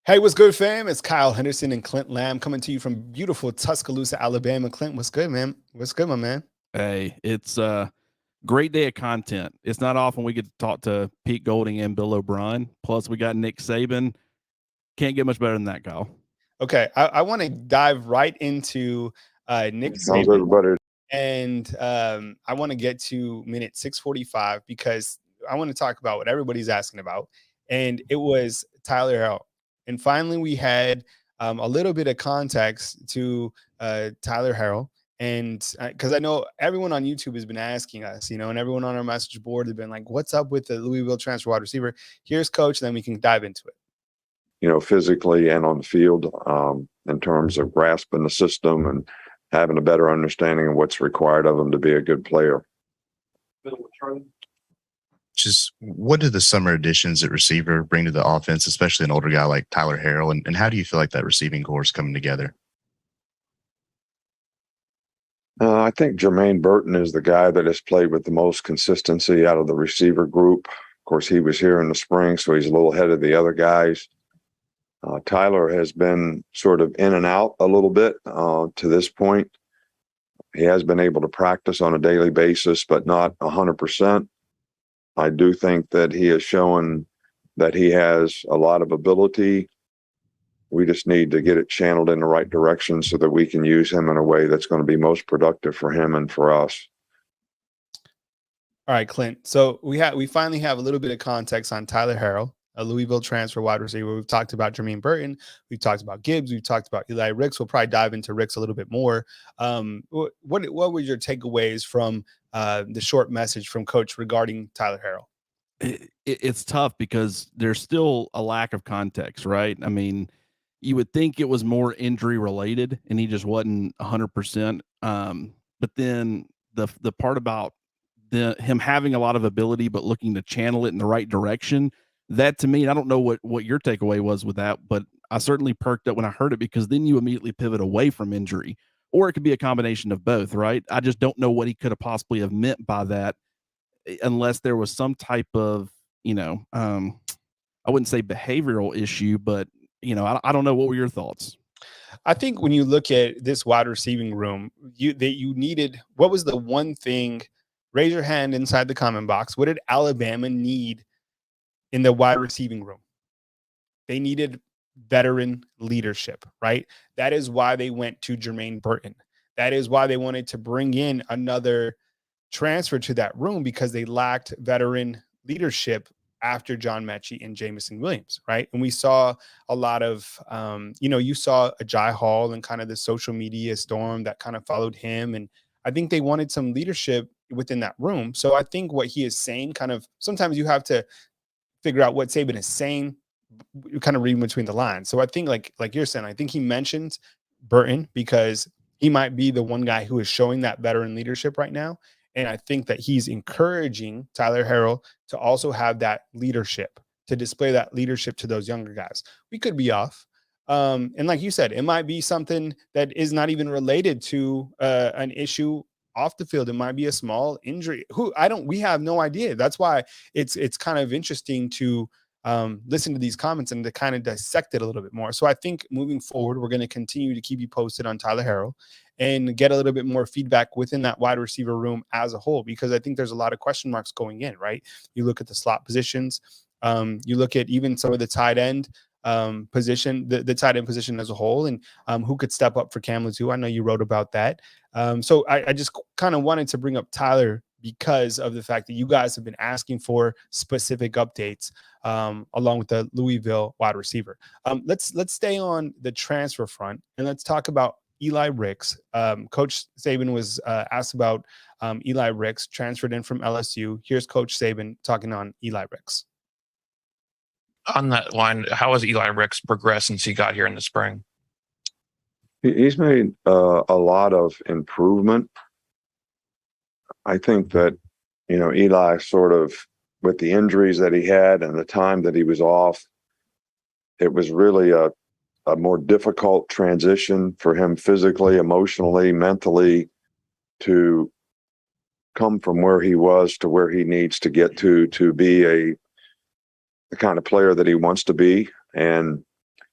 Hey, what's good, fam? It's Kyle Henderson and Clint Lamb coming to you from beautiful Tuscaloosa, Alabama. Clint, what's good, man? What's good, my man? Hey, it's a great day of content. It's not often we get to talk to Pete Golding and Bill O'Brien. Plus, we got Nick Saban. Can't get much better than that, Kyle. Okay, I want to dive right into Nick How's Saban, everybody? and I want to get to minute 6:45 because I want to talk about what everybody's asking about, and it was Tyler Harrell. And finally, we had a little bit of context to Tyler Harrell. And because I know everyone on YouTube has been asking us, and everyone on our message board has been like, what's up with the Louisville transfer wide receiver? Here's coach, and then we can dive into it. Physically and on the field, in terms of grasping the system and having a better understanding of what's required of them to be a good player. Just what do the summer additions at receiver bring to the offense, especially an older guy like Tyler Harrell? And how do you feel like that receiving core is coming together? I think Jermaine Burton is the guy that has played with the most consistency out of the receiver group. Of course, he was here in the spring, so he's a little ahead of the other guys. Tyler has been sort of in and out a little bit to this point. He has been able to practice on a daily basis, but not 100%. I do think that he has shown that he has a lot of ability. We just need to get it channeled in the right direction so that we can use him in a way that's going to be most productive for him and for us. All right, Clint. So we finally have a little bit of context on Tyler Harrell, a Louisville transfer wide receiver. We've talked about Jermaine Burton. We've talked about Gibbs. We've talked about Eli Ricks. We'll probably dive into Ricks a little bit more. What were your takeaways from the short message from Coach regarding Tyler Harrell? It's tough because there's still a lack of context, right? I mean, you would think it was more injury related and he just wasn't 100%. But then the part about him having a lot of ability but looking to channel it in the right direction, that to me, I don't know what your takeaway was with that, but I certainly perked up when I heard it because then you immediately pivot away from injury, or it could be a combination of both, right? I just don't know what he could have possibly have meant by that unless there was some type of, I wouldn't say behavioral issue, but I don't know. What were your thoughts? I think when you look at this wide receiving room, you needed, what was the one thing? Raise your hand inside the comment box. What did Alabama need in the wide receiving room? They needed veteran leadership, right? That is why they went to Jermaine Burton. That is why they wanted to bring in another transfer to that room, because they lacked veteran leadership after John Mechie and Jamison Williams, right? And we saw a lot of, you saw a Jai Hall and kind of the social media storm that kind of followed him. And I think they wanted some leadership within that room. So I think what he is saying, kind of, sometimes you have to figure out what Saban is saying, kind of reading between the lines. So I think like you're saying, I think he mentions Burton because he might be the one guy who is showing that veteran leadership right now. And I think that he's encouraging Tyler Harrell to also have that leadership, to display that leadership to those younger guys. We could be off. And like you said, it might be something that is not even related to an issue off the field. It might be a small injury. We have no idea. That's why it's kind of interesting to listen to these comments and to kind of dissect it a little bit more. So I think moving forward, we're going to continue to keep you posted on Tyler Harrell and get a little bit more feedback within that wide receiver room as a whole, because I think there's a lot of question marks going in, right? You look at the slot positions, you look at even some of the tight end position, the tight end position as a whole, and who could step up for Cam too. I know you wrote about that. So I just kind of wanted to bring up Tyler because of the fact that you guys have been asking for specific updates along with the Louisville wide receiver. Let's stay on the transfer front and let's talk about Eli Ricks. Coach Saban was asked about Eli Ricks, transferred in from LSU. Here's Coach Saban talking on Eli Ricks. On that line, how has Eli Ricks progressed since he got here in the spring? He's made a lot of improvement. I think that, Eli sort of, with the injuries that he had and the time that he was off, it was really a more difficult transition for him physically, emotionally, mentally, to come from where he was to where he needs to get to be the kind of player that he wants to be. And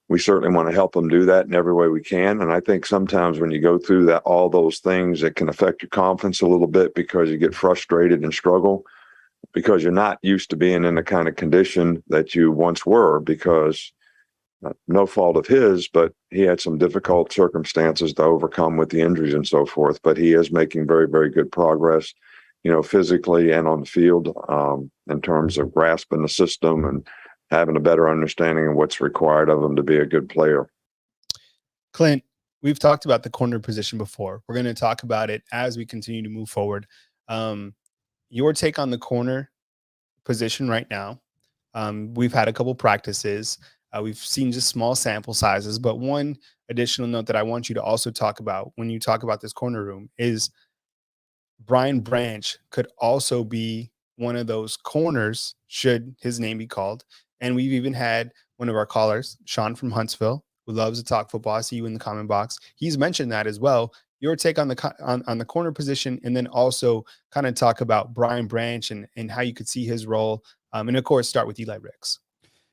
we certainly want to help them do that in every way we can. And I think sometimes when you go through that, all those things, it can affect your confidence a little bit because you get frustrated and struggle because you're not used to being in the kind of condition that you once were, because no fault of his, but he had some difficult circumstances to overcome with the injuries and so forth. But he is making very, very good progress, physically and on the field, in terms of grasping the system and having a better understanding of what's required of him to be a good player. Clint, we've talked about the corner position before. We're going to talk about it as we continue to move forward. Your take on the corner position right now. We've had a couple practices. We've seen just small sample sizes, but one additional note that I want you to also talk about when you talk about this corner room is Brian Branch could also be one of those corners should his name be called. And we've even had one of our callers, Sean from Huntsville, who loves to talk football. I see you in the comment box. He's mentioned that as well. Your take on the on the corner position, and then also kind of talk about Brian Branch and how you could see his role. And of course, start with Eli Ricks.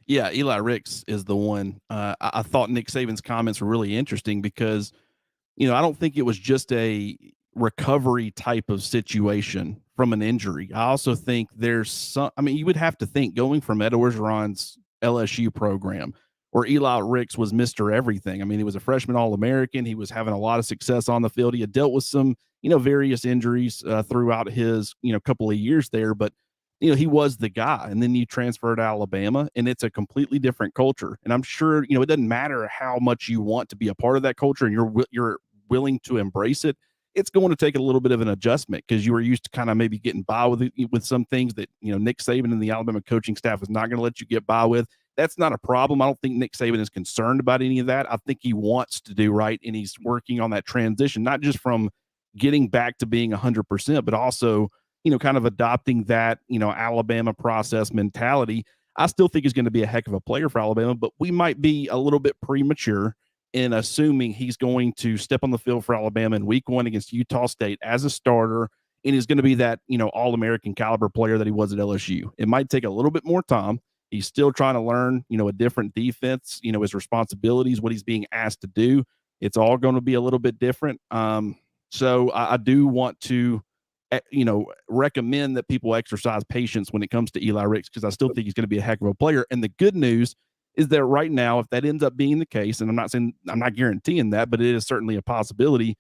Yeah, Eli Ricks is the one. I thought Nick Saban's comments were really interesting because, I don't think it was just a recovery type of situation from an injury. I also think there's some, you would have to think going from Ed Orgeron's LSU program where Eli Ricks was Mr. Everything. He was a freshman All-American. He was having a lot of success on the field. He had dealt with some, various injuries throughout his, couple of years there, but he was the guy. And then you transfer to Alabama and it's a completely different culture. And I'm sure, it doesn't matter how much you want to be a part of that culture and you're willing to embrace it. It's going to take a little bit of an adjustment because you were used to kind of maybe getting by with some things that, Nick Saban and the Alabama coaching staff is not going to let you get by with. That's not a problem. I don't think Nick Saban is concerned about any of that. I think he wants to do right, and he's working on that transition, not just from getting back to being 100%, but also, kind of adopting that, Alabama process mentality. I still think he's going to be a heck of a player for Alabama, but we might be a little bit premature in assuming he's going to step on the field for Alabama in week 1 against Utah State as a starter and is going to be that, All-American caliber player that he was at LSU. It might take a little bit more time. He's still trying to learn, a different defense, his responsibilities, what he's being asked to do. It's all going to be a little bit different. So I do want to, recommend that people exercise patience when it comes to Eli Ricks because I still think he's going to be a heck of a player. And the good news is that right now, if that ends up being the case, and I'm not guaranteeing that, but it is certainly a possibility,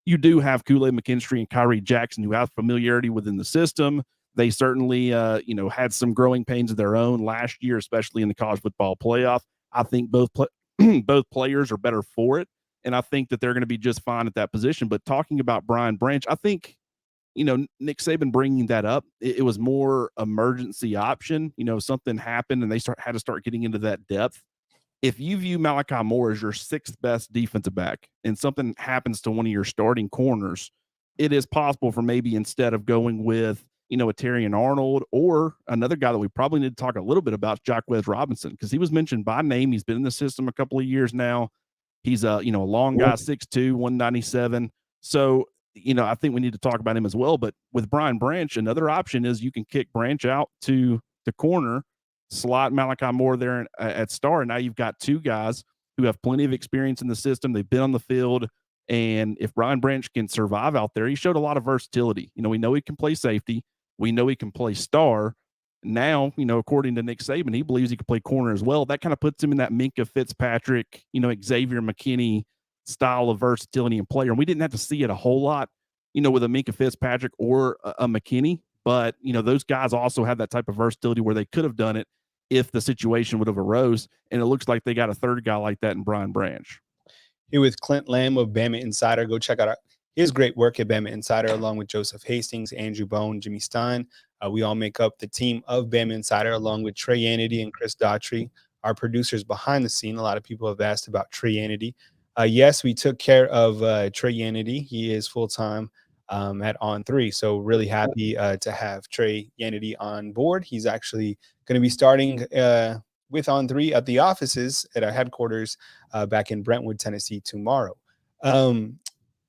you do have Kool-Aid McKinstry and Kyrie Jackson who have familiarity within the system. They certainly, had some growing pains of their own last year, especially in the college football playoff. I think both players are better for it, and I think that they're going to be just fine at that position. But talking about Brian Branch, I think, Nick Saban bringing that up, it was more emergency option. Something happened and they had to start getting into that depth. If you view Malachi Moore as your 6th best defensive back and something happens to one of your starting corners, it is possible for maybe instead of going with, a Terrian Arnold or another guy that we probably need to talk a little bit about, Jahmyr Robinson, because he was mentioned by name. He's been in the system a couple of years now. He's a long guy, 6'2", 197. So, I think we need to talk about him as well. But with Brian Branch, another option is you can kick Branch out to the corner, slot Malachi Moore there at star. And now you've got 2 guys who have plenty of experience in the system. They've been on the field. And if Brian Branch can survive out there, he showed a lot of versatility. We know he can play safety. We know he can play star. Now, according to Nick Saban, he believes he can play corner as well. That kind of puts him in that Minka Fitzpatrick, Xavier McKinney style of versatility and player. And we didn't have to see it a whole lot, with a Minka Fitzpatrick or a McKinney. But, those guys also have that type of versatility where they could have done it if the situation would have arose. And it looks like they got a third guy like that in Brian Branch. Here with Clint Lamb of Bama Insider. Go check out his great work at Bama Insider, along with Joseph Hastings, Andrew Bone, Jimmy Stein. We all make up the team of Bama Insider, along with Trey Yanity and Chris Daughtry, our producers behind the scene. A lot of people have asked about Trey Yanity. Yes, we took care of Trey Yanity. He is full-time at On3. So really happy to have Trey Yanity on board. He's actually going to be starting with On3 at the offices at our headquarters back in Brentwood, Tennessee tomorrow.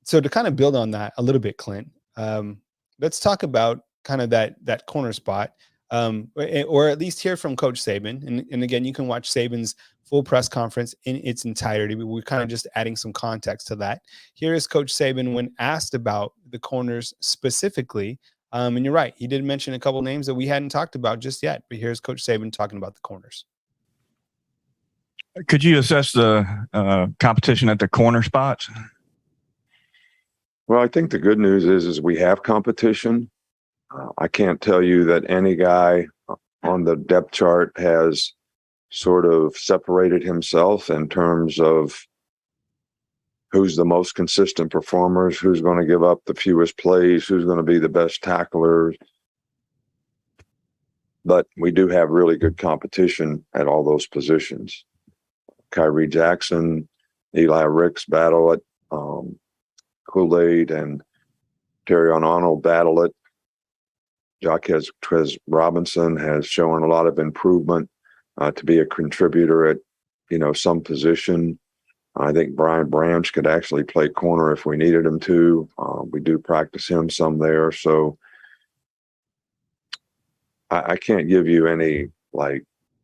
So to kind of build on that a little bit, Clint, let's talk about kind of that corner spot. or at least hear from Coach Saban. And again, you can watch Saban's full press conference in its entirety. We're kind of just adding some context to that. Here is Coach Saban when asked about the corners specifically. And you're right, he did mention a couple names that we hadn't talked about just yet. But here's Coach Saban talking about the corners. Could you assess the competition at the corner spots? Well, I think the good news is we have competition. I can't tell you that any guy on the depth chart has sort of separated himself in terms of who's the most consistent performers, who's going to give up the fewest plays, who's going to be the best tacklers. But we do have really good competition at all those positions. Kyrie Jackson, Eli Ricks battle it. Kool-Aid and Terrion Arnold battle it. Jahmyr Robinson has shown a lot of improvement to be a contributor at, some position. I think Brian Branch could actually play corner if we needed him to. We do practice him some there. So I can't give you any,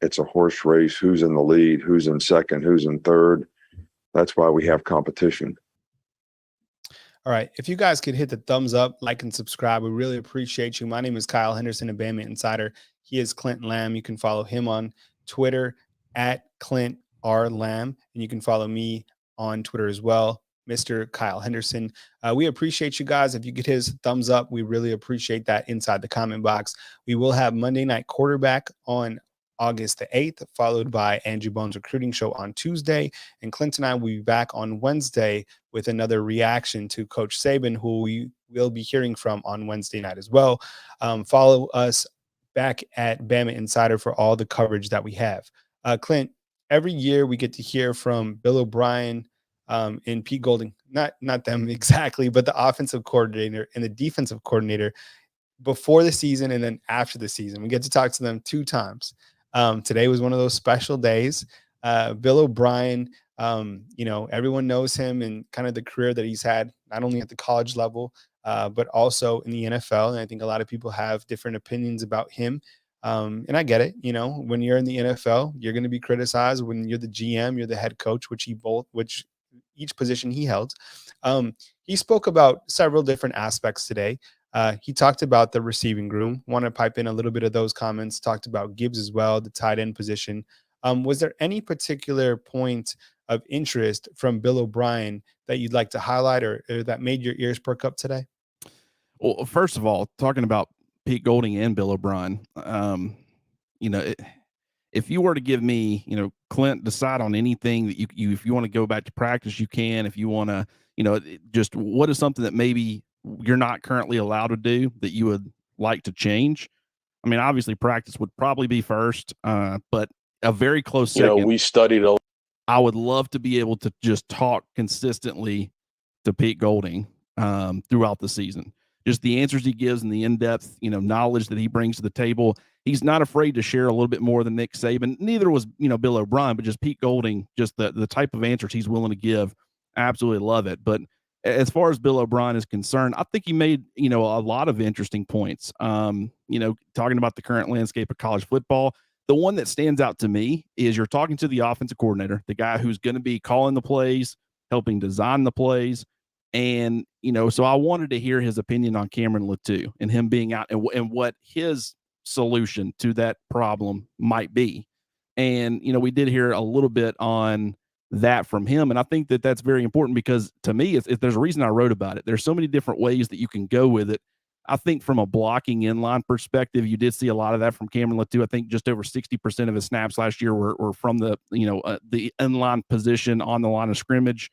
it's a horse race, who's in the lead, who's in second, who's in third. That's why we have competition. All right. If you guys could hit the thumbs up, like, and subscribe, we really appreciate you. My name is Kyle Henderson, a Bama Insider. He is Clint Lamb. You can follow him on Twitter at Clint R. Lamb, and you can follow me on Twitter as well, Mr. Kyle Henderson. We appreciate you guys. If you could hit his thumbs up, we really appreciate that inside the comment box. We will have Monday Night Quarterback on August the 8th, followed by Andrew Bone's recruiting show on Tuesday. And Clint and I will be back on Wednesday with another reaction to Coach Saban, who we will be hearing from on Wednesday night as well. Follow us back at Bama Insider for all the coverage that we have. Clint, every year we get to hear from Bill O'Brien and Pete Golding, not them exactly, but the offensive coordinator and the defensive coordinator before the season and then after the season. We get to talk to them 2 times. Today was one of those special days. Bill O'Brien, everyone knows him and kind of the career that he's had, not only at the college level, but also in the NFL. And I think a lot of people have different opinions about him. And I get it. When you're in the NFL, you're going to be criticized. When you're the GM, you're the head coach, which each position he held. He spoke about several different aspects today. He talked about the receiving room. Want to pipe in a little bit of those comments. Talked about Gibbs as well, the tight end position. Was there any particular point of interest from Bill O'Brien that you'd like to highlight or that made your ears perk up today? Well, first of all, talking about Pete Golding and Bill O'Brien, if you were to give me, Clint, decide on anything that you if you want to go back to practice, you can. If you want to, just what is something that maybe you're not currently allowed to do that you would like to change? I mean, obviously practice would probably be first, but a very close second. We studied I would love to be able to just talk consistently to Pete Golding throughout the season. Just the answers he gives and the in-depth, knowledge that he brings to the table. He's not afraid to share a little bit more than Nick Saban. Neither was, Bill O'Brien, but just Pete Golding, just the type of answers he's willing to give. I absolutely love it. But as far as Bill O'Brien is concerned, I think he made, a lot of interesting points. Talking about the current landscape of college football. The one that stands out to me is you're talking to the offensive coordinator, the guy who's going to be calling the plays, helping design the plays. And, so I wanted to hear his opinion on Cameron Latou and him being out and what his solution to that problem might be. And, we did hear a little bit on that from him. And I think that that's very important because to me, if there's a reason I wrote about it, there's so many different ways that you can go with it. I think from a blocking inline perspective, you did see a lot of that from Cameron Latou. I think just over 60% of his snaps last year were from the inline position on the line of scrimmage.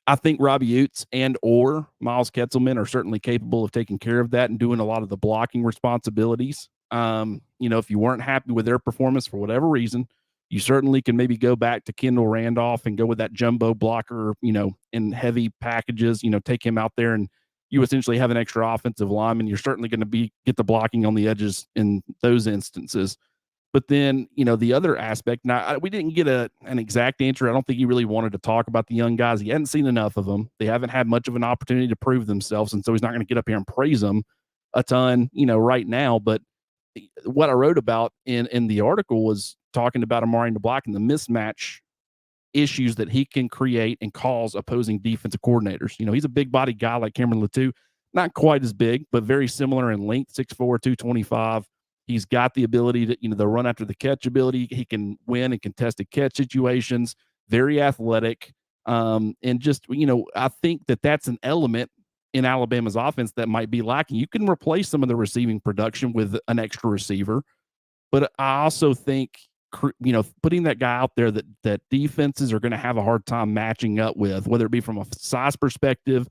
I think Robbie Utes and or Miles Ketzelman are certainly capable of taking care of that and doing a lot of the blocking responsibilities. If you weren't happy with their performance for whatever reason, you certainly can maybe go back to Kendall Randolph and go with that jumbo blocker, in heavy packages, take him out there and you essentially have an extra offensive lineman. You're certainly going to get the blocking on the edges in those instances. But then, the other aspect, now we didn't get an exact answer. I don't think he really wanted to talk about the young guys. He hadn't seen enough of them. They haven't had much of an opportunity to prove themselves. And so he's not going to get up here and praise them a ton, right now. But what I wrote about in the article was talking about Amari Black and the mismatch issues that he can create and cause opposing defensive coordinators. He's a big body guy like Cameron Latou, not quite as big, but very similar in length, 6'4", 225. He's got the ability to, the run after the catch ability. He can win in contested catch situations, very athletic. And just, I think that's an element in Alabama's offense that might be lacking. You can replace some of the receiving production with an extra receiver, but I also think, putting that guy out there that defenses are going to have a hard time matching up with, whether it be from a size perspective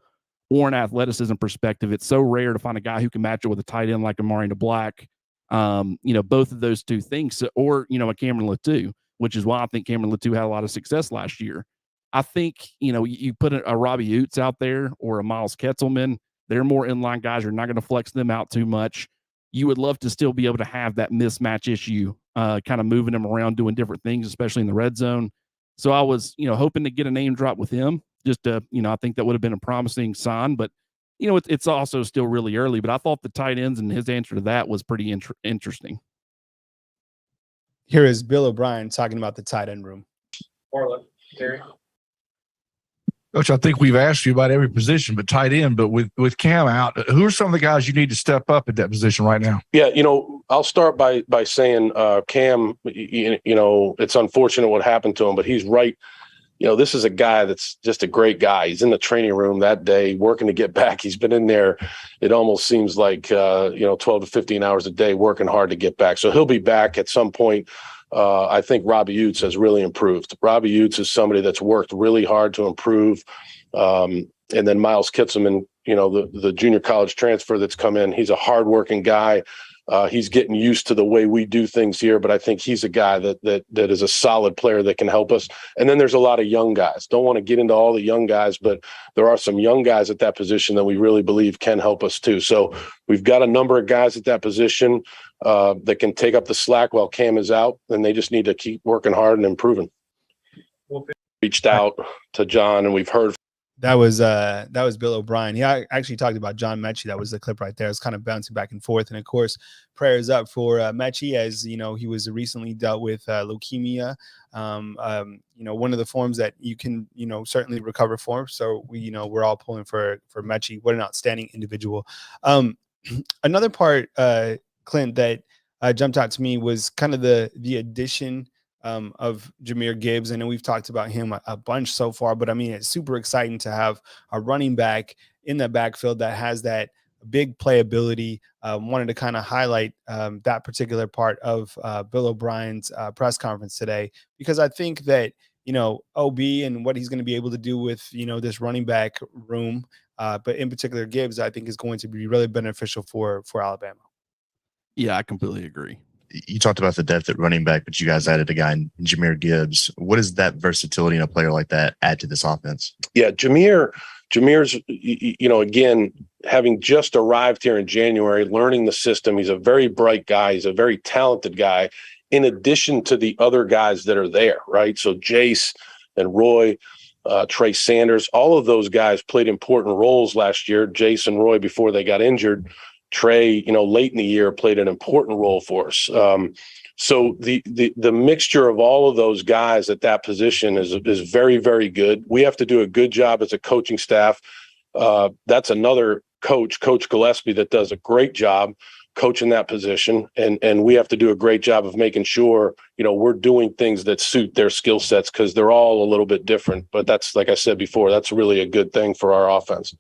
or an athleticism perspective. It's so rare to find a guy who can match it with a tight end like Amari Black. Both of those two things, or, a Cameron Latou, which is why I think Cameron Latou had a lot of success last year. I think, you put a Robbie Oates out there or a Miles Ketzelman, they're more inline guys. You're not going to flex them out too much. You would love to still be able to have that mismatch issue, kind of moving them around, doing different things, especially in the red zone. So I was, hoping to get a name drop with him. Just I think that would have been a promising sign, but it's also still really early. But I thought the tight ends and his answer to that was pretty interesting. Here is Bill O'Brien talking about the tight end room. Marla, Terry. Coach, I think we've asked you about every position, but tight end. But with Cam out, who are some of the guys you need to step up at that position right now? Yeah, I'll start by saying Cam. It's unfortunate what happened to him, but he's right. This is a guy that's just a great guy. He's in the training room that day working to get back. He's been in there. It almost seems like 12 to 15 hours a day working hard to get back. So he'll be back at some point. I think Robbie Oates has really improved. Robbie Oates is somebody that's worked really hard to improve. And then Miles Kitzelman, the junior college transfer that's come in, he's a hardworking guy. He's getting used to the way we do things here, but I think he's a guy that is a solid player that can help us. And then there's a lot of young guys. Don't want to get into all the young guys, but there are some young guys at that position that we really believe can help us too. So we've got a number of guys at that position that can take up the slack while Cam is out, and they just need to keep working hard and improving. Reached out to John, and we've heard. That was Bill O'Brien. He actually talked about John Mechie. That was the clip right there. It's kind of bouncing back and forth. And of course, prayers up for Mechie, as he was recently dealt with leukemia. One of the forms that you can certainly recover from. So we're all pulling for Mechie. What an outstanding individual. Another part, Clint, that jumped out to me was kind of the addition of Jahmyr Gibbs. I know we've talked about him a bunch so far, but I mean, it's super exciting to have a running back in the backfield that has that big playability. Wanted to kind of highlight that particular part of Bill O'Brien's press conference today, because I think that, OB and what he's going to be able to do with, this running back room, but in particular Gibbs, I think is going to be really beneficial for Alabama. Yeah, I completely agree. You talked about the depth at running back, but you guys added a guy in Jahmyr Gibbs. What does that versatility in a player like that add to this offense? Yeah, Jahmyr's, again, having just arrived here in January, learning the system. He's a very bright guy. He's a very talented guy, in addition to the other guys that are there, right? So Jace and Roy, Trey Sanders, all of those guys played important roles last year. Jace and Roy, before they got injured. Trey, late in the year, played an important role for us. So the mixture of all of those guys at that position is very, very good. We have to do a good job as a coaching staff. That's another Coach Gillespie, that does a great job coaching that position. And we have to do a great job of making sure, we're doing things that suit their skill sets, because they're all a little bit different. But that's, like I said before, that's really a good thing for our offense.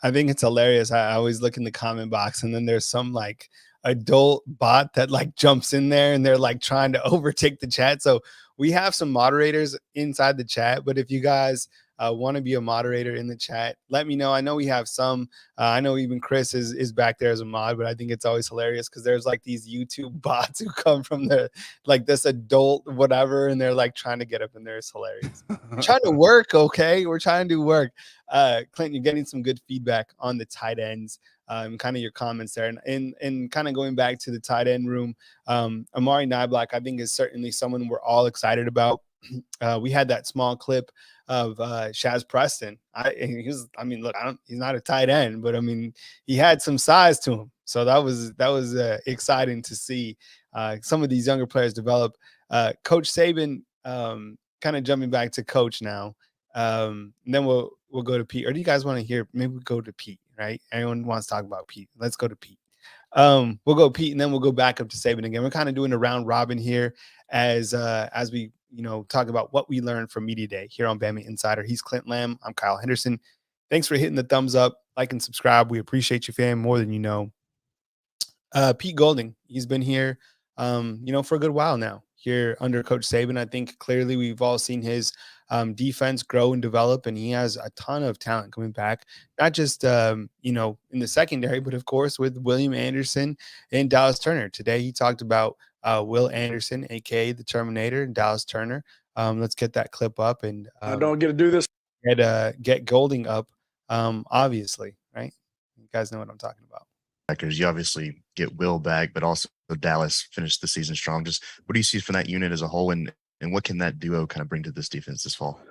I think it's hilarious. I always look in the comment box, and then there's some like adult bot that like jumps in there, and they're like trying to overtake the chat. So we have some moderators inside the chat, but if you guys want to be a moderator in the chat, let me know. I know we have some. I know even Chris is back there as a mod, but I think it's always hilarious because there's like these YouTube bots who come from this adult whatever, and they're like trying to get up in there. It's hilarious. We're trying to work, okay? We're trying to do work. Clint, you're getting some good feedback on the tight ends, kind of your comments there, and kind of going back to the tight end room. Amari Black, I think, is certainly someone we're all excited about. We had that small clip of Shaz Preston. He's not a tight end, but I mean, he had some size to him. So that was exciting to see some of these younger players develop. Coach Saban, kind of jumping back to Coach now, and then we'll go to Pete. Or do you guys want to hear? Maybe we go to Pete, right? Everyone wants to talk about Pete. Let's go to Pete. We'll go Pete, and then we'll go back up to Saban again. We're kind of doing a round robin here as we talk about what we learned from Media Day here on Bama Insider. He's Clint Lamb. I'm Kyle Henderson. Thanks for hitting the thumbs up, like, and subscribe. We appreciate you, fam, more than you know. Pete Golding, he's been here, for a good while now here under Coach Saban. I think clearly we've all seen his defense grow and develop, and he has a ton of talent coming back, not just, in the secondary, but of course with William Anderson and Dallas Turner. Today he talked about Will Anderson, aka the Terminator, and Dallas Turner. Let's get that clip up and I don't get to do this. Get Golding up, obviously, right? You guys know what I'm talking about. You obviously get Will back, but also Dallas finished the season strong. Just what do you see from that unit as a whole, and what can that duo kind of bring to this defense this fall?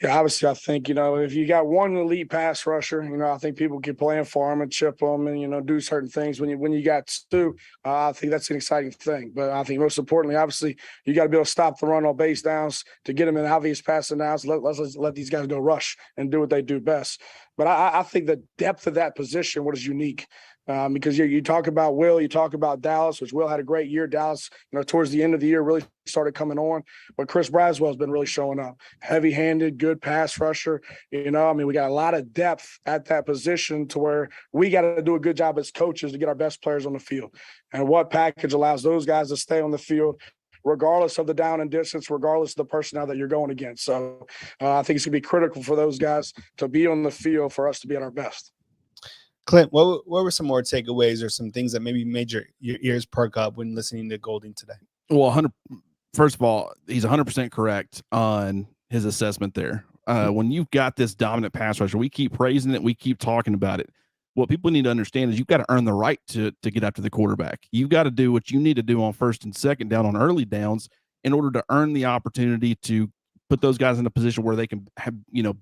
Yeah, obviously, I think, if you got one elite pass rusher, I think people can play him for him and chip him and, do certain things. When you got two, I think that's an exciting thing. But I think most importantly, obviously, you got to be able to stop the run on base downs to get them in obvious passing downs. Let's let these guys go rush and do what they do best. But I think the depth of that position, what is unique, because you talk about Will, you talk about Dallas, which Will had a great year. Dallas, towards the end of the year really started coming on, but Chris Braswell's been really showing up. Heavy-handed, good pass rusher. We got a lot of depth at that position to where we got to do a good job as coaches to get our best players on the field. And what package allows those guys to stay on the field regardless of the down and distance, regardless of the personnel that you're going against. So I think it's going to be critical for those guys to be on the field for us to be at our best. Clint, what were some more takeaways or some things that maybe made your ears perk up when listening to Golding today? Well, first of all, he's 100% correct on his assessment there. When you've got this dominant pass rusher, we keep praising it, we keep talking about it. What people need to understand is you've got to earn the right to get after the quarterback. You've got to do what you need to do on first and second down, on early downs, in order to earn the opportunity to put those guys in a position where they can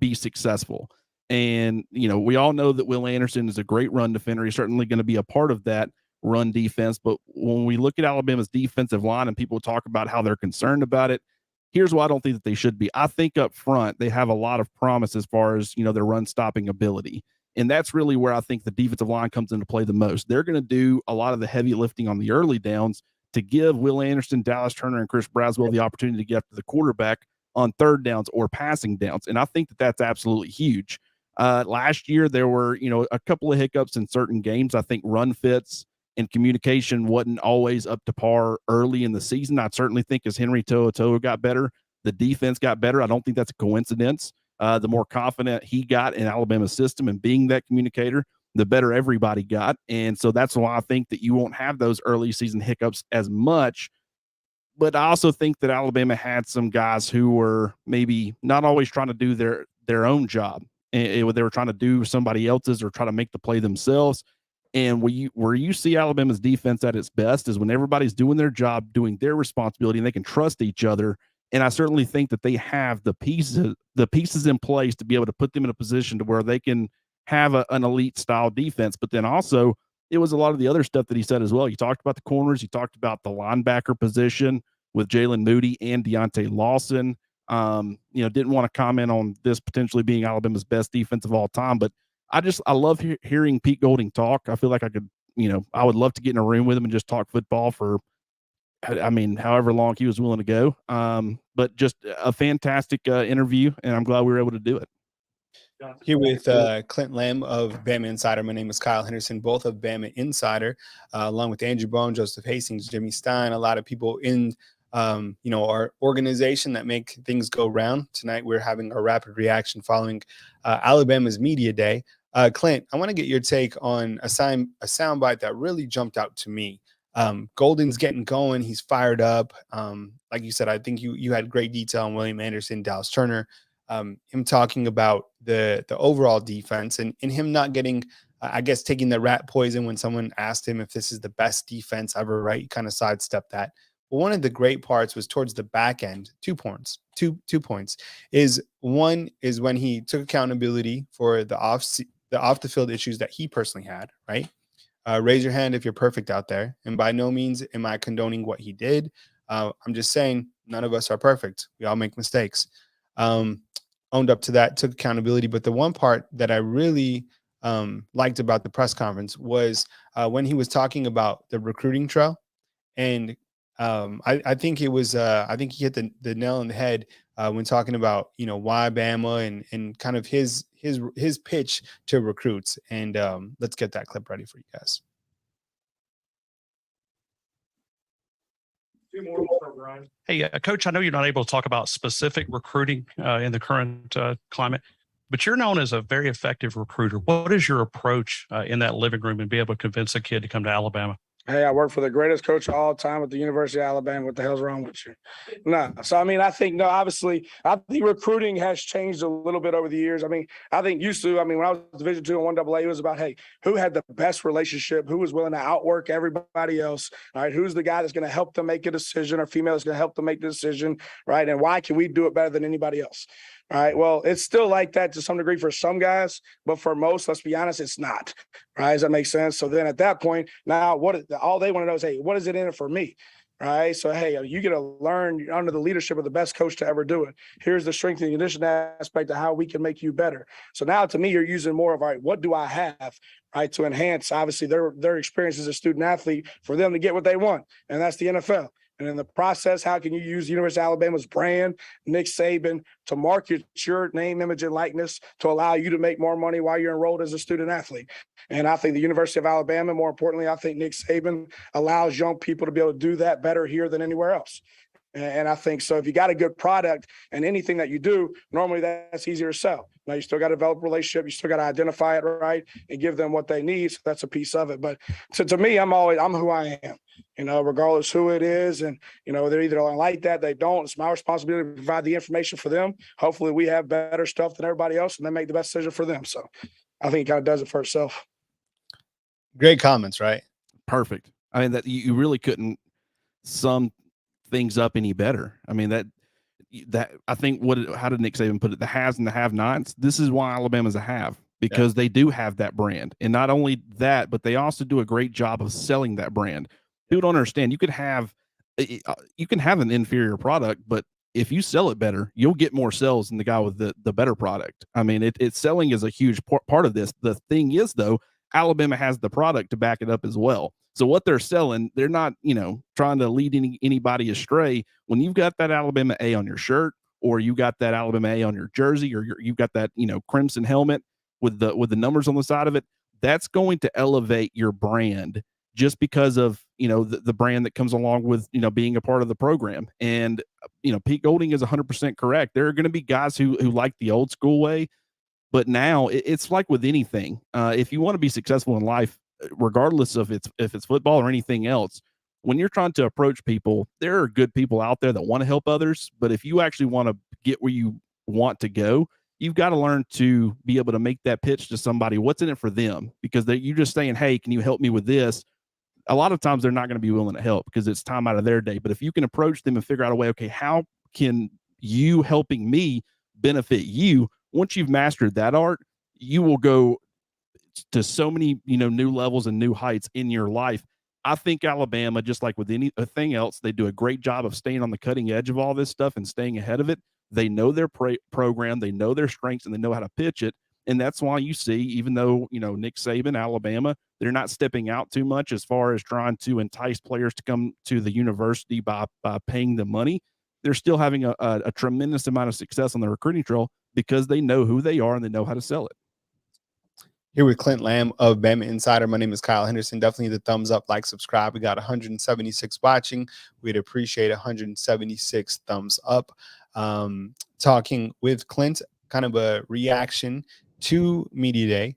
be successful. And, we all know that Will Anderson is a great run defender. He's certainly going to be a part of that run defense. But when we look at Alabama's defensive line and people talk about how they're concerned about it, here's why I don't think that they should be. I think up front, they have a lot of promise as far as, their run stopping ability. And that's really where I think the defensive line comes into play the most. They're going to do a lot of the heavy lifting on the early downs to give Will Anderson, Dallas Turner, and Chris Braswell the opportunity to get after the quarterback on third downs or passing downs. And I think that that's absolutely huge. Last year, there were, a couple of hiccups in certain games. I think run fits and communication wasn't always up to par early in the season. I certainly think as Henry To'oTo'o got better, the defense got better. I don't think that's a coincidence. The more confident he got in Alabama's system and being that communicator, the better everybody got. And so that's why I think that you won't have those early season hiccups as much. But I also think that Alabama had some guys who were maybe not always trying to do their own job. They were trying to do somebody else's or try to make the play themselves. And where you see Alabama's defense at its best is when everybody's doing their job, doing their responsibility, and they can trust each other. And I certainly think that they have the pieces in place to be able to put them in a position to where they can have an elite style defense. But then also it was a lot of the other stuff that he said as well. You talked about the corners. You talked about the linebacker position with Jalen Moody and Deontay Lawson. Didn't want to comment on this potentially being Alabama's best defense of all time, but I love hearing Pete Golding talk. I feel like I could, I would love to get in a room with him and just talk football for, however long he was willing to go. But just a fantastic interview, and I'm glad we were able to do it. Here with Clint Lamb of Bama Insider. My name is Kyle Henderson, both of Bama Insider, along with Andrew Bone, Joseph Hastings, Jimmy Stein, a lot of people in our organization that make things go round. Tonight, we're having a rapid reaction following Alabama's Media Day. Clint, I want to get your take on a soundbite that really jumped out to me. Golding's getting going. He's fired up. Like you said, I think you had great detail on William Anderson, Dallas Turner, him talking about the overall defense and him not getting, taking the rat poison when someone asked him if this is the best defense ever, right? He kind of sidestepped that. But one of the great parts was towards the back end. 2 points. 2 points is one is when he took accountability for the off the field issues that he personally had, right? Raise your hand if you're perfect out there. And by no means am I condoning what he did. I'm just saying none of us are perfect. We all make mistakes. Owned up to that, took accountability. But the one part that I really liked about the press conference was when he was talking about the recruiting trail. And I think it was I think he hit the nail on the head when talking about, you know, why Bama and kind of his pitch to recruits. And let's get that clip ready for you guys. Hey, Coach, I know you're not able to talk about specific recruiting in the current climate, but you're known as a very effective recruiter. What is your approach in that living room and be able to convince a kid to come to Alabama? Hey, I work for the greatest coach of all time at the University of Alabama. What the hell's wrong with you? No. So, I mean, I think, no, obviously, I think recruiting has changed a little bit over the years. I mean, I think used to, I mean, when I was Division II and 1AA, it was about, hey, who had the best relationship? Who was willing to outwork everybody else? All right. Who's the guy that's going to help them make a decision, or female that's going to help them make the decision? Right. And why can we do it better than anybody else? All right. Well, it's still like that to some degree for some guys, but for most, let's be honest, it's not. Right. Does that make sense? So then at that point, now all they want to know is, hey, what is it in it for me? Right. So, hey, you get to learn under the leadership of the best coach to ever do it. Here's the strength and conditioning aspect of how we can make you better. So now to me, you're using more of, all right, what do I have? Right. To enhance, obviously, their experience as a student athlete for them to get what they want. And that's the NFL. And in the process, how can you use the University of Alabama's brand, Nick Saban, to market your name, image, and likeness to allow you to make more money while you're enrolled as a student athlete? And I think the University of Alabama, more importantly, I think Nick Saban allows young people to be able to do that better here than anywhere else. And I think so if you got a good product and anything that you do, normally that's easier to sell. Now you still got to develop a relationship. You still got to identify it right and give them what they need. So that's a piece of it. But to me, I'm who I am, you know, regardless who it is. And, you know, they're either like that, they don't. It's my responsibility to provide the information for them. Hopefully we have better stuff than everybody else and they make the best decision for them. So I think it kind of does it for itself. Great comments, right? Perfect. I mean, that you really couldn't sum things up any better. I mean, that I think how did Nick Saban put it? The haves and the have-nots. This is why Alabama's a have, because they do have that brand. And not only that, but they also do a great job of selling that brand. People don't understand. You can have an inferior product, but if you sell it better, you'll get more sales than the guy with the better product. I mean, it's selling is a huge part of this. The thing is, though, Alabama has the product to back it up as well. So what they're selling, they're not, you know, trying to lead anybody astray. When you've got that Alabama A on your shirt, or you got that Alabama A on your jersey, or you've got that, you know, crimson helmet with the numbers on the side of it, that's going to elevate your brand just because of, you know, the brand that comes along with, you know, being a part of the program. And, you know, Pete Golding is 100% correct. There are going to be guys who like the old school way, but now it's like with anything. If you want to be successful in life, regardless of if it's football or anything else, when you're trying to approach people, there are good people out there that want to help others. But if you actually want to get where you want to go, you've got to learn to be able to make that pitch to somebody. What's in it for them? Because you're just saying, hey, can you help me with this? A lot of times they're not going to be willing to help because it's time out of their day. But if you can approach them and figure out a way, okay, how can you helping me benefit you? Once you've mastered that art, you will go to so many, you know, new levels and new heights in your life. I think Alabama, just like with anything else, they do a great job of staying on the cutting edge of all this stuff and staying ahead of it. They know their program, they know their strengths, and they know how to pitch it. And that's why you see, even though, you know, Nick Saban, Alabama, they're not stepping out too much as far as trying to entice players to come to the university by paying them money. They're still having a tremendous amount of success on the recruiting trail because they know who they are and they know how to sell it. Here with Clint Lamb of Bama Insider. My name is Kyle Henderson. Definitely the thumbs up, like, subscribe. We got 176 watching. We'd appreciate 176 thumbs up. Talking with Clint, kind of a reaction to Media Day.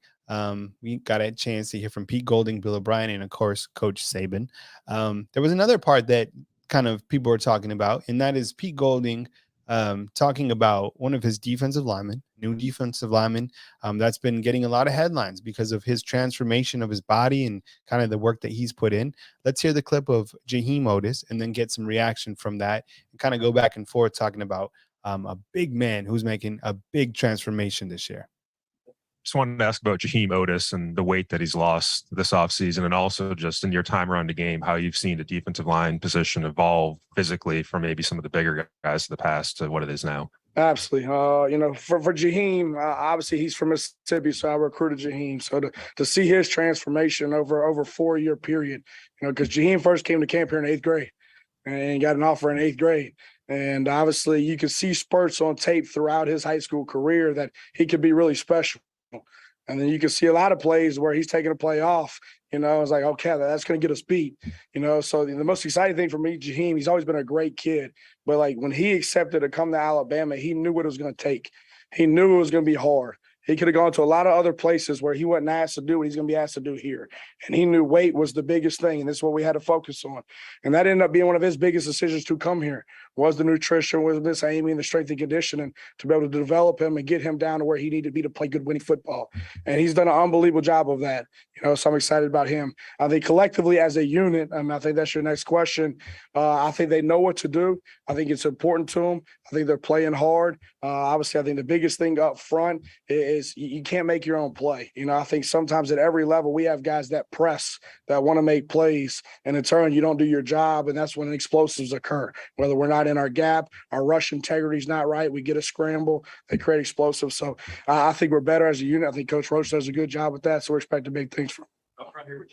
We got a chance to hear from Pete Golding, Bill O'Brien, and of course, Coach Saban. There was another part that kind of people were talking about, and that is Pete Golding talking about one of his defensive linemen, new defensive lineman, that's been getting a lot of headlines because of his transformation of his body and kind of the work that he's put in. Let's hear the clip of Jaheim Oatis and then get some reaction from that and kind of go back and forth talking about a big man who's making a big transformation this year. just wanted to ask about Jaheim Oatis and the weight that he's lost this offseason, and also just in your time around the game, how you've seen the defensive line position evolve physically from maybe some of the bigger guys of the past to what it is now. Absolutely. For Jaheim, obviously he's from Mississippi, so I recruited Jaheim. So to see his transformation over a 4-year period, because Jaheim first came to camp here in 8th grade and got an offer in 8th grade. And obviously you could see spurts on tape throughout his high school career that he could be really special. And then you can see a lot of plays where he's taking a play off. It's like, okay, that's going to get us beat. So the most exciting thing for me, Jaheim, he's always been a great kid. But, like, when he accepted to come to Alabama, he knew what it was going to take. He knew it was going to be hard. He could have gone to a lot of other places where he wasn't asked to do what he's going to be asked to do here. And he knew weight was the biggest thing, and this is what we had to focus on. And that ended up being one of his biggest decisions to come here, was the nutrition, was Miss Amy, and the strength and conditioning to be able to develop him and get him down to where he needed to be to play good winning football. And he's done an unbelievable job of that. So I'm excited about him. I think collectively as a unit, I think that's your next question. I think they know what to do. I think it's important to them. I think they're playing hard. Obviously, I think the biggest thing up front is you can't make your own play. I think sometimes at every level we have guys that press, that want to make plays, and in turn you don't do your job, and that's when explosives occur. Whether we're not in our gap, our rush integrity is not right, we get a scramble, they create explosives. So I think we're better as a unit. I think Coach Roach does a good job with that, so we're expecting big things from him.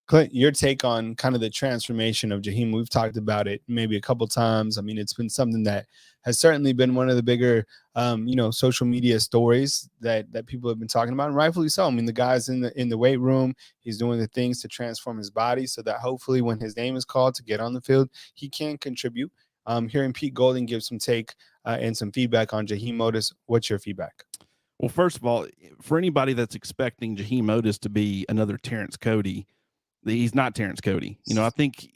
Clint, your take on kind of the transformation of Jaheim. We've talked about it maybe a couple times. I mean, it's been something that has certainly been one of the bigger, social media stories that people have been talking about, and rightfully so. I mean, the guy's in the weight room. He's doing the things to transform his body so that hopefully when his name is called to get on the field, he can contribute. Hearing Pete Golding give some take and some feedback on Jaheim Oatis. What's your feedback? Well, first of all, for anybody that's expecting Jaheim Oatis to be another Terrence Cody, he's not Terrence Cody. I think,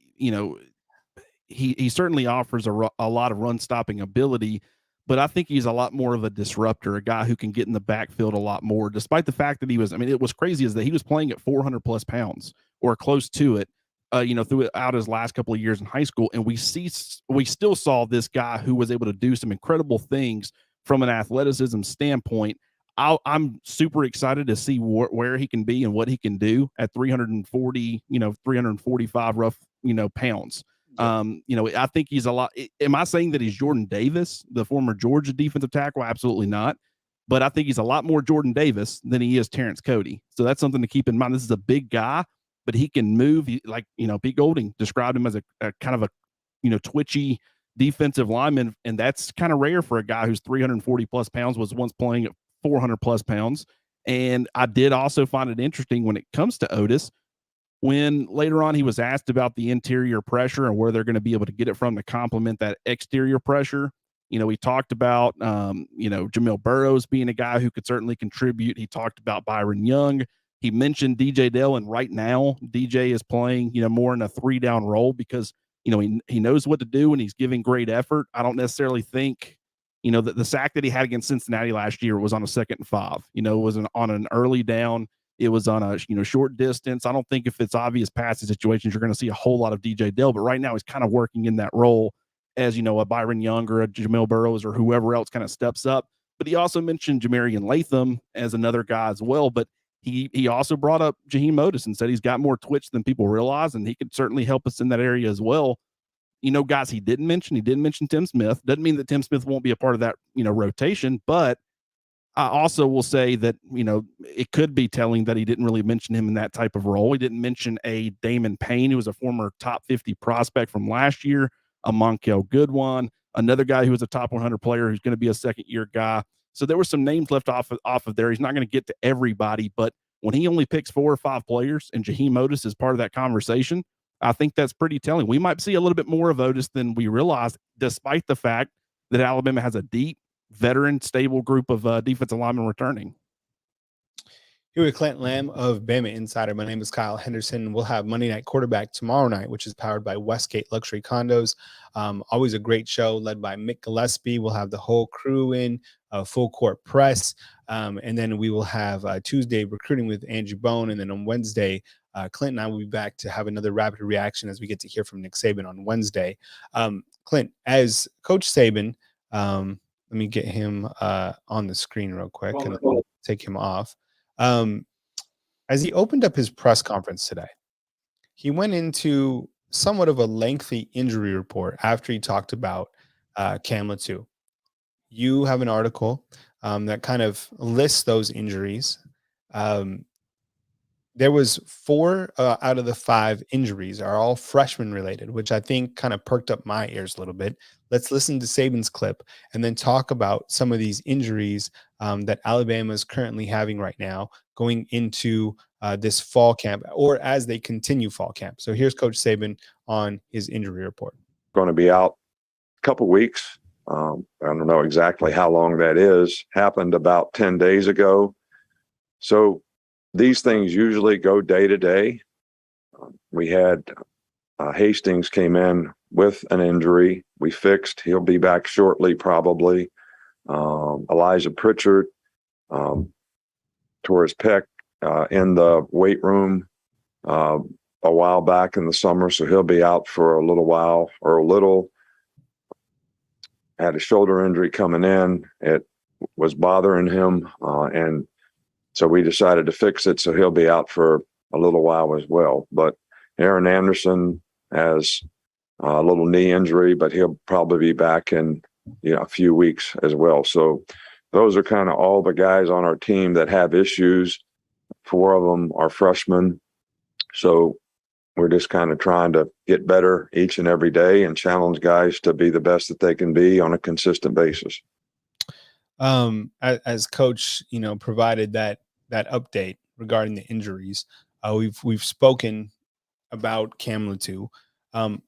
he certainly offers a lot of run stopping ability, but I think he's a lot more of a disruptor, a guy who can get in the backfield a lot more, despite the fact that it was crazy is that he was playing at 400 plus pounds or close to it, throughout his last couple of years in high school. And we still saw this guy who was able to do some incredible things from an athleticism standpoint. I'm super excited to see where he can be and what he can do at 340, 345 rough, pounds. I think he's a lot. Am I saying that he's Jordan Davis, the former Georgia defensive tackle? Absolutely not. But I think he's a lot more Jordan Davis than he is Terrence Cody. So that's something to keep in mind. This is a big guy, but he can move. Pete Golding described him as a kind of a, twitchy defensive lineman. And that's kind of rare for a guy who's 340 plus pounds, was once playing at 400 plus pounds. And I did also find it interesting when it comes to Oatis, when later on he was asked about the interior pressure and where they're going to be able to get it from to complement that exterior pressure. He talked about, Jamil Burrows being a guy who could certainly contribute. He talked about Byron Young. He mentioned DJ Dell, and right now DJ is playing, more in a 3-down role because, he knows what to do and he's giving great effort. I don't necessarily think, the sack that he had against Cincinnati last year was on a 2nd and 5, it was on an early down. It was on a, short distance. I don't think if it's obvious passing situations, you're going to see a whole lot of DJ Dell, but right now he's kind of working in that role as, a Byron Young or a Jamil Burrows or whoever else kind of steps up. But he also mentioned Jamarian Latham as another guy as well. But he also brought up Jaheim Oatis and said he's got more twitch than people realize, and he could certainly help us in that area as well. Guys he didn't mention Tim Smith. Doesn't mean that Tim Smith won't be a part of that, rotation, but I also will say that, it could be telling that he didn't really mention him in that type of role. He didn't mention a Damon Payne, who was a former top 50 prospect from last year, a Monkel Goodwin, another guy who was a top 100 player who's going to be a second-year guy. So there were some names left off of there. He's not going to get to everybody, but when he only picks 4 or 5 players and Jaheim Oatis is part of that conversation, I think that's pretty telling. We might see a little bit more of Oatis than we realize, despite the fact that Alabama has a deep, veteran, stable group of defensive linemen returning. Here with Clint Lamb of Bama Insider. My name is Kyle Henderson. We'll have Monday Night Quarterback tomorrow night, which is powered by Westgate Luxury Condos. Always a great show led by Mick Gillespie. We'll have the whole crew in, full court press. And then we will have Tuesday recruiting with Andrew Bone. And then on Wednesday, Clint and I will be back to have another rapid reaction as we get to hear from Nick Saban on Wednesday. Clint, as Coach Saban, Let me get him on the screen real quick and I'll take him off. As he opened up his press conference today, he went into somewhat of a lengthy injury report after he talked about Cam Latu. You have an article that kind of lists those injuries. There was 4 out of the 5 injuries are all freshman related, which I think kind of perked up my ears a little bit. Let's listen to Saban's clip and then talk about some of these injuries that Alabama is currently having right now going into this fall camp or as they continue fall camp. So here's Coach Saban on his injury report. Going to be out a couple weeks. I don't know exactly how long that is. Happened about 10 days ago. So these things usually go day to day. We had Hastings came in with an injury. We fixed. He'll be back shortly, probably. Elijah Pritchard tore his pec in the weight room a while back in the summer, so he'll be out for a little while or a little. Had a shoulder injury coming in. It was bothering him, and so we decided to fix it, so he'll be out for a little while as well. But Aaron Anderson has a little knee injury, but he'll probably be back in a few weeks as well. So those are kind of all the guys on our team that have issues. 4 of them are freshmen. So we're just kind of trying to get better each and every day and challenge guys to be the best that they can be on a consistent basis. As Coach, provided that update regarding the injuries, we've spoken about Cam Latu.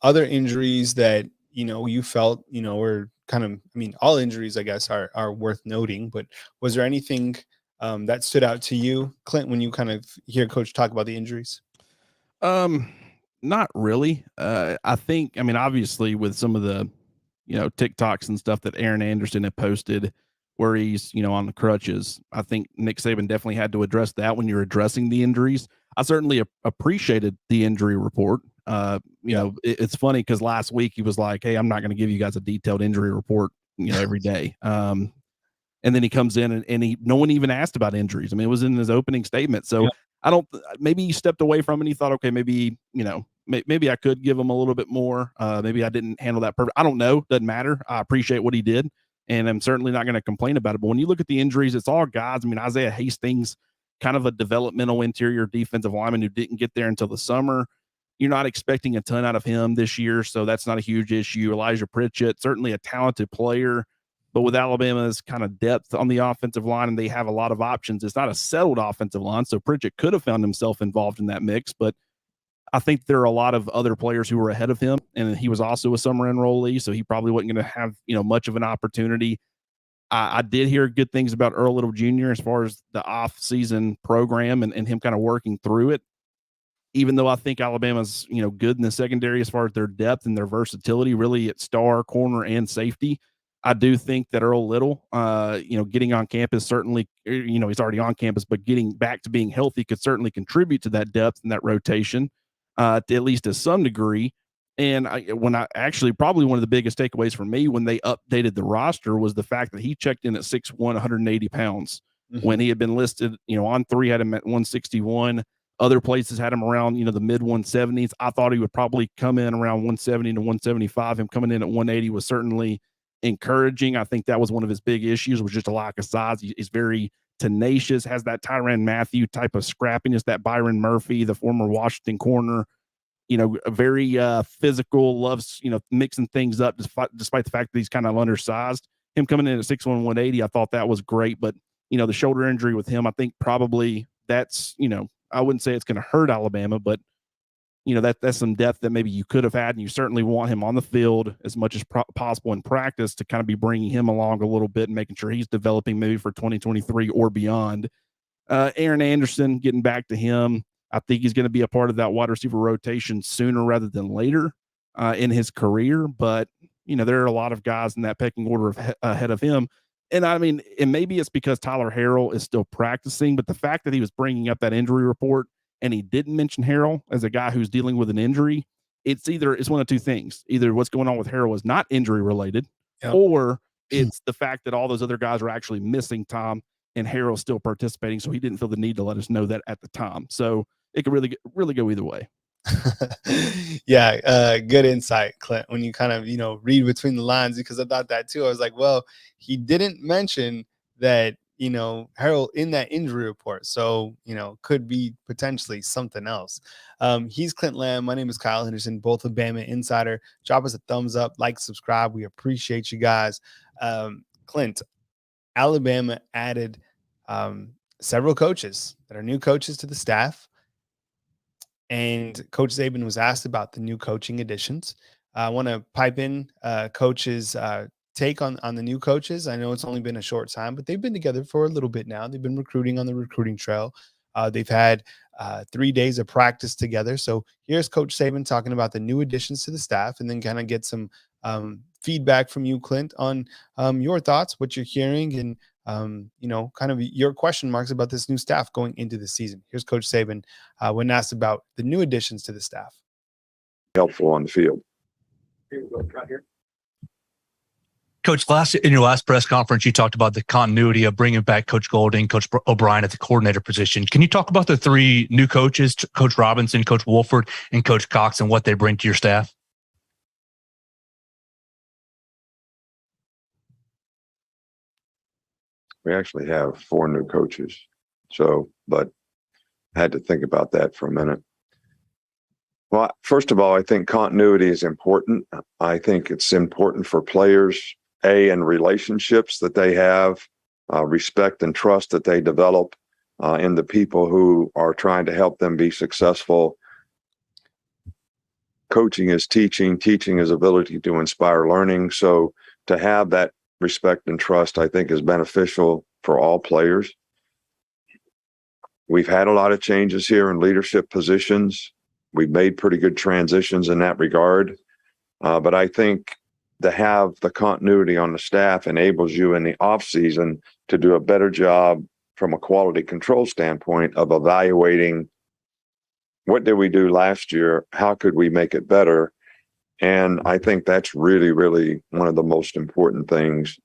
Other injuries that you felt were kind of, all injuries I guess are worth noting, but was there anything that stood out to you, Clint, when you kind of hear Coach talk about the injuries? Not really. I think, obviously with some of the TikToks and stuff that Aaron Anderson had posted where he's on the crutches, I think Nick Saban definitely had to address that when you're addressing the injuries. I certainly appreciated the injury report. It's funny because last week he was like, hey, I'm not going to give you guys a detailed injury report every day. And then he comes in and no one even asked about injuries. It was in his opening statement. So maybe he stepped away from it and he thought, okay, maybe I could give him a little bit more. Maybe I didn't handle that perfect. I don't know. Doesn't matter. I appreciate what he did. And I'm certainly not going to complain about it. But when you look at the injuries, it's all guys. Isaiah Hastings, kind of a developmental interior defensive lineman who didn't get there until the summer. You're not expecting a ton out of him this year, so that's not a huge issue. Elijah Pritchett, certainly a talented player, but with Alabama's kind of depth on the offensive line, and they have a lot of options, it's not a settled offensive line, so Pritchett could have found himself involved in that mix, but I think there are a lot of other players who were ahead of him, and he was also a summer enrollee, so he probably wasn't going to have much of an opportunity. I did hear good things about Earl Little Jr. as far as the off-season program and him kind of working through it. Even though I think Alabama's good in the secondary as far as their depth and their versatility, really at star, corner, and safety, I do think that Earl Little, getting on campus certainly, he's already on campus, but getting back to being healthy could certainly contribute to that depth and that rotation, at least to some degree. And probably one of the biggest takeaways for me when they updated the roster was the fact that he checked in at 6'1", 180 pounds. Mm-hmm. When he had been listed, on 3 had him at 161. Other places had him around, the mid 170s. I thought he would probably come in around 170 to 175. Him coming in at 180 was certainly encouraging. I think that was one of his big issues, was just a lack of size. He's very tenacious, has that Tyrann Mathieu type of scrappiness, that Byron Murphy, the former Washington corner, very physical, loves, mixing things up despite the fact that he's kind of undersized. Him coming in at 6'1", 180, I thought that was great. But, the shoulder injury with him, I think probably that's, I wouldn't say it's going to hurt Alabama, but that's some depth that maybe you could have had, and you certainly want him on the field as much as possible in practice to kind of be bringing him along a little bit and making sure he's developing maybe for 2023 or beyond. Aaron Anderson, getting back to him, I think he's going to be a part of that wide receiver rotation sooner rather than later in his career. But, there are a lot of guys in that pecking order ahead of him. And and maybe it's because Tyler Harrell is still practicing, but the fact that he was bringing up that injury report and he didn't mention Harrell as a guy who's dealing with an injury, it's one of two things. Either what's going on with Harrell is not injury related, or It's the fact that all those other guys are actually missing time and Harrell's still participating. So he didn't feel the need to let us know that at the time. So it could really go either way. Yeah, good insight, Clint, when you kind of, read between the lines, because I thought that too. I was like, well, he didn't mention that, Harrell in that injury report. So, could be potentially something else. He's Clint Lamb. My name is Kyle Henderson, both a Bama Insider. Drop us a thumbs up, like, subscribe. We appreciate you guys. Clint, Alabama added several coaches that are new coaches to the staff. And Coach Saban was asked about the new coaching additions. I want to pipe in Coach's take on the new coaches. I know it's only been a short time, but they've been together for a little bit now. They've been recruiting on the recruiting trail. They've had 3 days of practice together. So here's Coach Saban talking about the new additions to the staff, and then kind of get some feedback from you, Clint, on your thoughts, what you're hearing, and kind of your question marks about this new staff going into the season. Here's Coach Saban when asked about the new additions to the staff. Helpful on the field. Here we go, right here. Coach, in your last press conference, you talked about the continuity of bringing back Coach Golding, Coach O'Brien at the coordinator position. Can you talk about the 3 new coaches, Coach Robinson, Coach Wolford, and Coach Cox, and what they bring to your staff? We actually have 4 new coaches. But I had to think about that for a minute. Well, first of all, I think continuity is important. I think it's important for players, and relationships that they have, respect and trust that they develop in the people who are trying to help them be successful. Coaching is teaching. Teaching is ability to inspire learning. So to have that respect and trust, I think, is beneficial for all players. We've had a lot of changes here in leadership positions. We've made pretty good transitions in that regard. But I think to have the continuity on the staff enables you in the off season to do a better job from a quality control standpoint of evaluating what did we do last year? How could we make it better? And I think that's really, really one of the most important things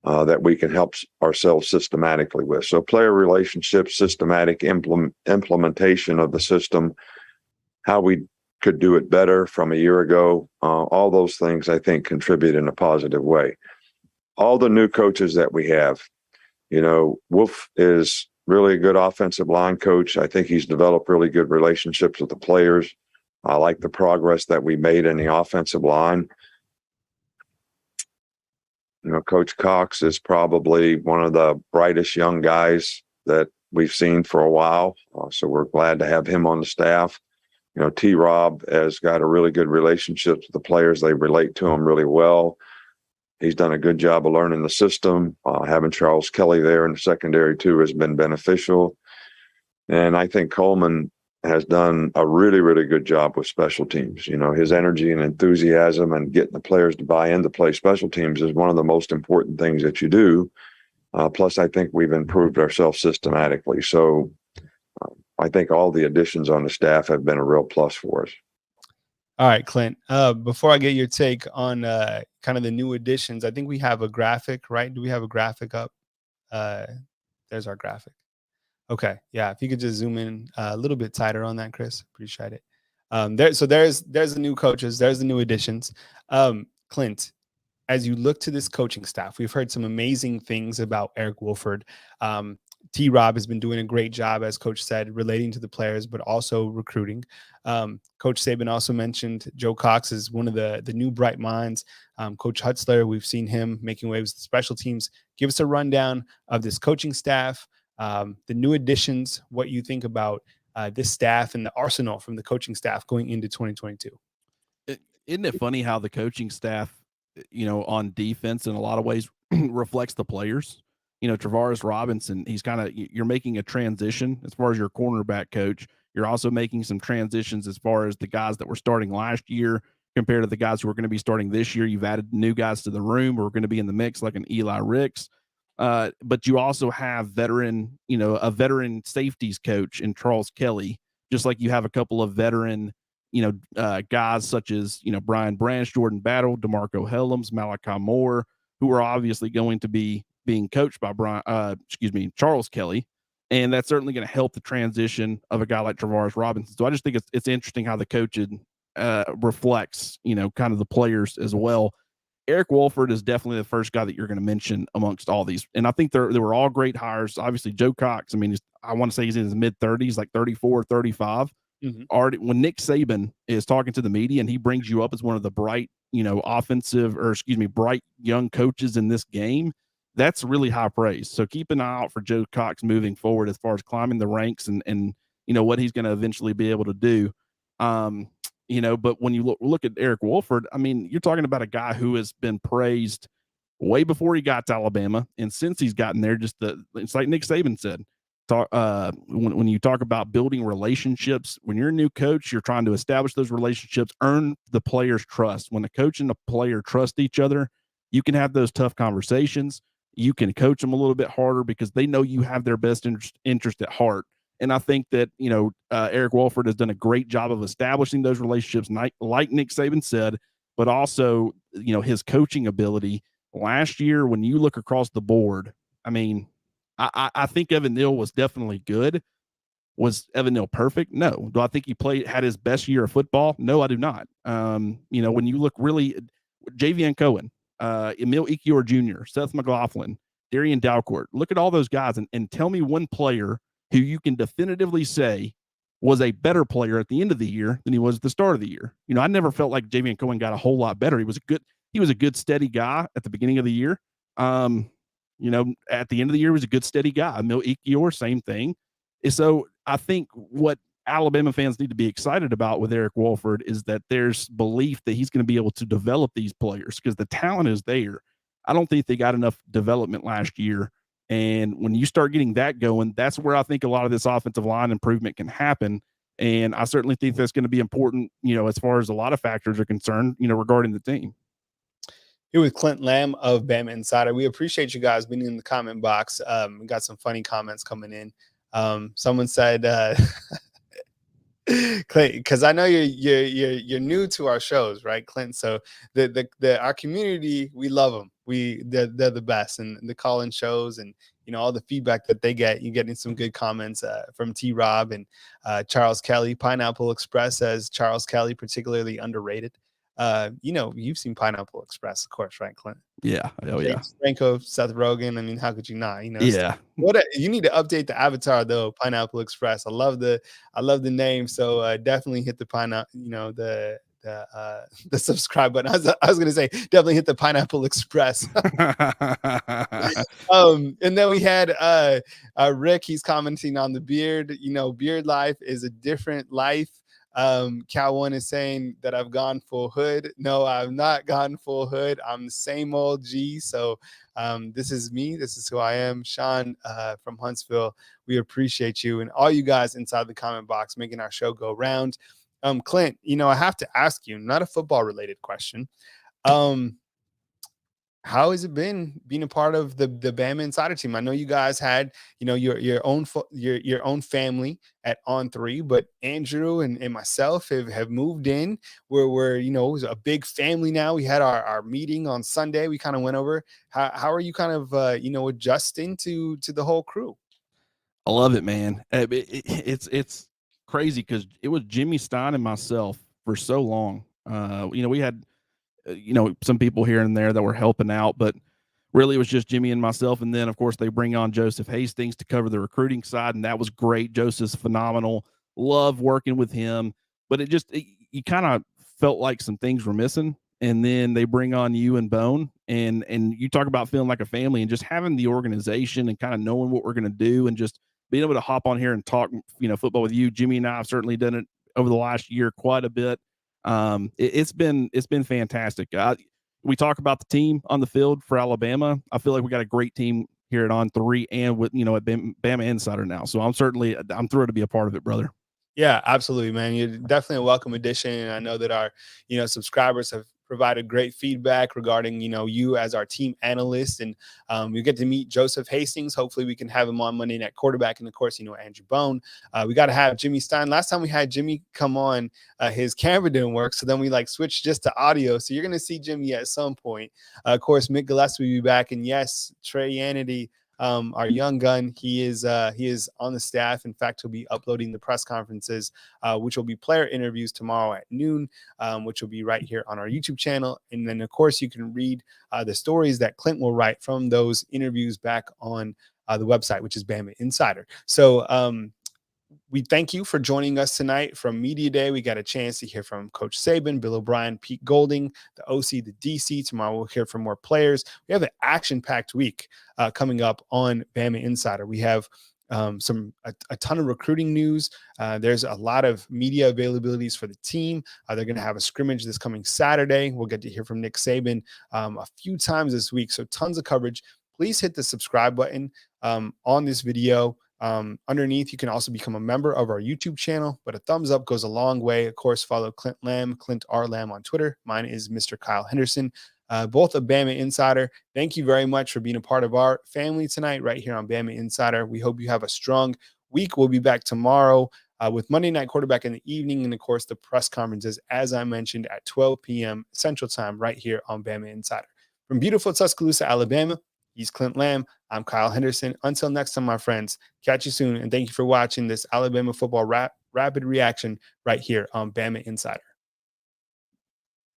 that we can help ourselves systematically with. So player relationships, systematic implementation of the system, how we could do it better from a year ago. All those things, I think, contribute in a positive way. All the new coaches that we have, Wolf is really a good offensive line coach. I think he's developed really good relationships with the players. I like the progress that we made in the offensive line. Coach Cox is probably one of the brightest young guys that we've seen for a while. So we're glad to have him on the staff. T-Rob has got a really good relationship with the players. They relate to him really well. He's done a good job of learning the system. Having Charles Kelly there in the secondary too has been beneficial. And I think Coleman has done a really, really good job with special teams. His energy and enthusiasm and getting the players to buy in to play special teams is one of the most important things that you do. Plus, I think we've improved ourselves systematically. So I think all the additions on the staff have been a real plus for us. All right, Clint, before I get your take on kind of the new additions, I think we have a graphic, right? Do we have a graphic up? There's our graphic. Okay. Yeah. If you could just zoom in a little bit tighter on that, Chris, appreciate it. There's the new coaches. There's the new additions. Clint, as you look to this coaching staff, we've heard some amazing things about Eric Wolford. T-Rob has been doing a great job, as Coach said, relating to the players, but also recruiting. Coach Saban also mentioned Joe Cox is one of the new bright minds. Coach Hutzler, we've seen him making waves with special teams. Give us a rundown of this coaching staff, the new additions, what you think about this staff and the arsenal from the coaching staff going into 2022. Isn't it funny how the coaching staff, on defense in a lot of ways reflects the players? Travaris Robinson, you're making a transition as far as your cornerback coach. You're also making some transitions as far as the guys that were starting last year compared to the guys who are going to be starting this year. You've added new guys to the room who are going to be in the mix, like an Eli Ricks. But you also have a veteran safeties coach in Charles Kelly, just like you have a couple of veteran, guys such as, Brian Branch, Jordan Battle, DeMarco Helms, Malachi Moore, who are obviously going to be being coached by Charles Kelly. And that's certainly going to help the transition of a guy like Travaris Robinson. So I just think it's interesting how the coaching reflects, kind of the players as well. Eric Wolford is definitely the first guy that you're going to mention amongst all these. And I think they were all great hires. Obviously, Joe Cox, I want to say he's in his mid-30s, like 34, 35. Mm-hmm. Already, when Nick Saban is talking to the media and he brings you up as one of the bright, bright young coaches in this game, that's really high praise. So keep an eye out for Joe Cox moving forward as far as climbing the ranks and what he's going to eventually be able to do. But when you look at Eric Wolford, you're talking about a guy who has been praised way before he got to Alabama. And since he's gotten there, it's like Nick Saban said, when you talk about building relationships, when you're a new coach, you're trying to establish those relationships, earn the player's trust. When a coach and a player trust each other, you can have those tough conversations. You can coach them a little bit harder because they know you have their best interest at heart. And I think that, Eric Wolford has done a great job of establishing those relationships, like Nick Saban said, but also, his coaching ability. Last year, when you look across the board, I think Evan Neal was definitely good. Was Evan Neal perfect? No. Do I think he had his best year of football? No, I do not. When you look really, Javian Cohen, Emil Ekiyor Jr., Seth McLaughlin, Darian Dalcourt, look at all those guys and tell me one player who you can definitively say was a better player at the end of the year than he was at the start of the year. I never felt like Javian Cohen got a whole lot better. He was a good, steady guy at the beginning of the year. At the end of the year, he was a good, steady guy. Emil Ekiyor, same thing. So I think what Alabama fans need to be excited about with Eric Wolford is that there's belief that he's going to be able to develop these players because the talent is there. I don't think they got enough development last year. And when you start getting that going, that's where I think a lot of this offensive line improvement can happen. And I certainly think that's going to be important, as far as a lot of factors are concerned, regarding the team. Here with Clint Lamb of Bama Insider. We appreciate you guys being in the comment box. We got some funny comments coming in. Someone said, Clint, because I know you're new to our shows, right, Clint? So our community, we love them. They're the best, and the call-in shows and all the feedback that they get. You're getting some good comments from T. Rob and Charles Kelly. Pineapple Express says Charles Kelly particularly underrated. You've seen Pineapple Express, of course, right, Clint? Yeah. Oh, yeah. Franco, Seth Rogen. How could you not? Yeah. You need to update the avatar though. Pineapple Express. I love the name. So definitely hit the the subscribe button. I was gonna say definitely hit the Pineapple Express. And then we had Rick. He's commenting on the beard. Beard life is a different life. Cal One is saying that I've gone full hood. No, I've not gone full hood. I'm the same old G. So this is me. This is who I am. Sean from Huntsville. We appreciate you and all you guys inside the comment box making our show go round. Clint, I have to ask you, not a football related question. How has it been being a part of the Bama Insider team? I know you guys had, your own family at On3, but Andrew and myself have moved in. We're it was a big family now. We had our meeting on Sunday. We kind of went over how are you kind of adjusting to the whole crew? I love it, man. It's crazy because it was Jimmy Stein and myself for so long. We had some people here and there that were helping out, but really it was just Jimmy and myself. And then of course they bring on Joseph Hastings to cover the recruiting side. And that was great. Joseph's phenomenal. Love working with him, but you kind of felt like some things were missing. And then they bring on you and Bone and you talk about feeling like a family and just having the organization and kind of knowing what we're going to do and just being able to hop on here and talk, football with you. Jimmy and I have certainly done it over the last year quite a bit. It's been fantastic. We talk about the team on the field for Alabama. I feel like we got a great team here at On3 and with, at Bama Insider now. So I'm thrilled to be a part of it, brother. Yeah, absolutely, man. You're definitely a welcome addition. And I know that our, subscribers have provided great feedback regarding, you as our team analyst. And we get to meet Joseph Hastings. Hopefully we can have him on Monday Night Quarterback. And of course, Andrew Bone. We got to have Jimmy Stein. Last time we had Jimmy come on, his camera didn't work. So then we switched just to audio. So you're going to see Jimmy at some point. Of course, Mick Gillespie will be back. And yes, Trey Yanity, our young gun, he is on the staff. In fact, he'll be uploading the press conferences, which will be player interviews tomorrow at noon, which will be right here on our YouTube channel. And then, of course, you can read the stories that Clint will write from those interviews back on the website, which is Bama Insider. So we thank you for joining us tonight from Media Day. We got a chance to hear from Coach Saban, Bill O'Brien, Pete Golding, the OC, the DC. Tomorrow we'll hear from more players. We have an action-packed week coming up on Bama Insider. We have a ton of recruiting news. There's a lot of media availabilities for the team. They're going to have a scrimmage this coming Saturday. We'll get to hear from Nick Saban a few times this week. So tons of coverage. Please hit the subscribe button on this video. Underneath, you can also become a member of our YouTube channel, but a thumbs up goes a long way. Of course, follow Clint Lamb, Clint R. Lamb on Twitter. Mine is Mr. Kyle Henderson, both a Bama Insider. Thank you very much for being a part of our family tonight right here on Bama Insider. We hope you have a strong week. We'll be back tomorrow with Monday Night Quarterback in the evening. And of course, the press conferences, as I mentioned, at 12 p.m. Central Time right here on Bama Insider. From beautiful Tuscaloosa, Alabama, he's Clint Lamb. I'm Kyle Henderson. Until next time, my friends, catch you soon. And thank you for watching this Alabama football rapid reaction right here on Bama Insider.